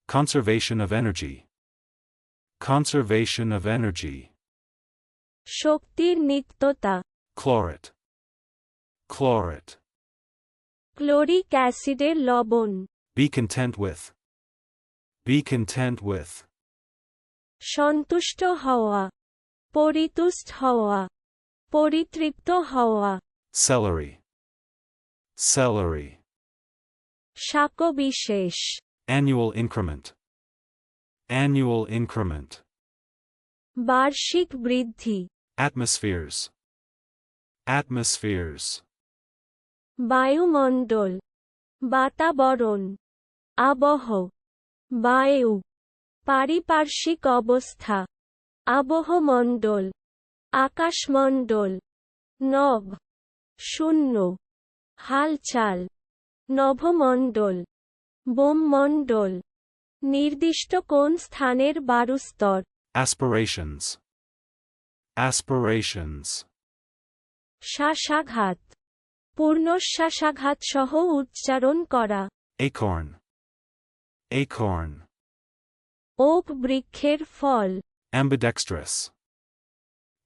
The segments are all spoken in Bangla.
Conservation of energy. Conservation of energy. শক্তির নিত্যতা, Chlorid. Chlorid. ক্লোরিক অ্যাসিডের লবণ, Be content with. Be content with. সন্তুষ্ট হওয়া, পরিতুষ্ট হওয়া, পরিতৃপ্ত হওয়া, Celery. Celery. শাকবিশেষ, Annual increment. Annual increment. বার্ষিক বৃদ্ধি, Atmospheres. Atmospheres. বায়ুমণ্ডল, বাতাবরণ, আবহ, বায়ু, পারিপার্শ্বিক অবস্থা, আবহমণ্ডল, আকাশমণ্ডল, নভ, শূন্য, হালচাল, নভমণ্ডল, বোমমণ্ডল, নির্দিষ্ট কোন স্থানের বায়ুস্তর, Aspirations. Aspirations. শ্বাসাঘাত, পূর্ণশ্বাসাঘাত সহ উচ্চারণ করা, Acorn. Acorn. ওক বৃক্ষের ফল, Ambidextrous.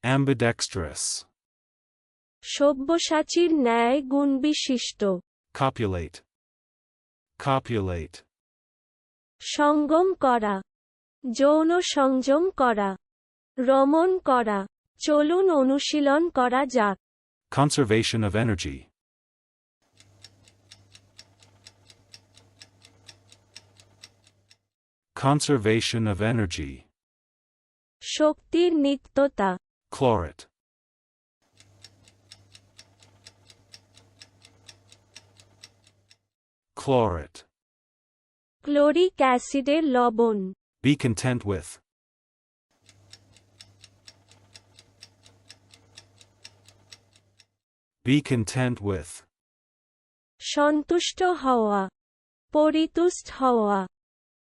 Ambidextrous. সব্যসাচীর ন্যায় গুণবিশিষ্ট, Copulate. Copulate. সঙ্গম করা, যৌন সংযম করা, রমণ করা, চলুন অনুশীলন করা যাক। Conservation of energy. Conservation of energy. শক্তির নিত্যতা, Chlorid. Chlorid. ক্লোরিক অ্যাসিডের লবণ, Be content with. Be content with. সন্তুষ্ট হওয়া, পরিতুষ্ট হওয়া,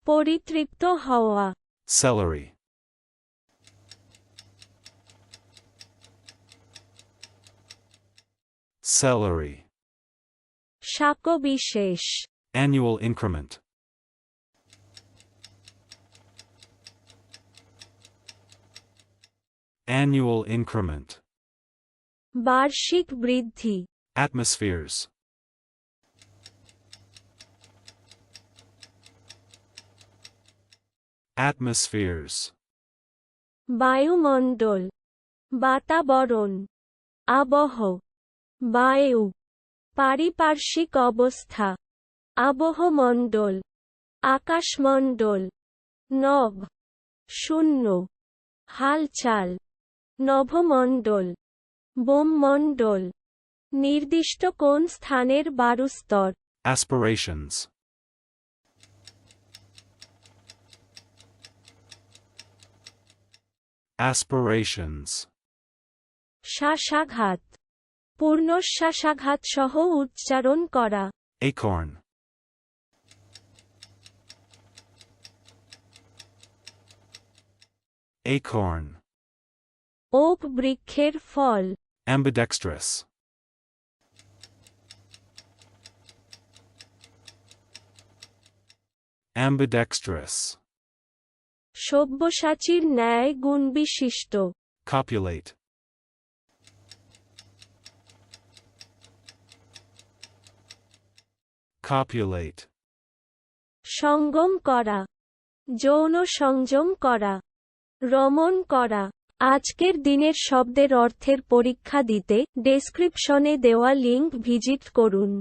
পরিতৃপ্ত হওয়া, Celery. Celery. শাকবিশেষ, Annual increment. Annual increment. বার্ষিক বৃদ্ধি, Atmospheres. Atmospheres. বায়ুমণ্ডল, বাতাবরণ, আবহ, বায়ু, পারিপার্শ্বিক অবস্থা, আবহমণ্ডল, আকাশমণ্ডল, নভ, শূন্য, হালচাল, নভমণ্ডল, বোমমণ্ডল, নির্দিষ্ট কোন স্থানের বায়ুস্তর, Aspirations. Aspirations. শ্বাসাঘাত, পূর্ণশ্বাসাঘাত সহ উচ্চারণ করা, Acorn. Acorn. ওক বৃক্ষের ফল, Ambidextrous. Ambidextrous. সব্যসাচীর ন্যায় গুণবিশিষ্ট, Copulate. Copulate. সঙ্গম করা, যৌন সংযম করা, রমণ করা। আজকের দিনের শব্দের অর্থের পরীক্ষা দিতে ডেসক্রিপশনে দেওয়া লিংক ভিজিট করুন।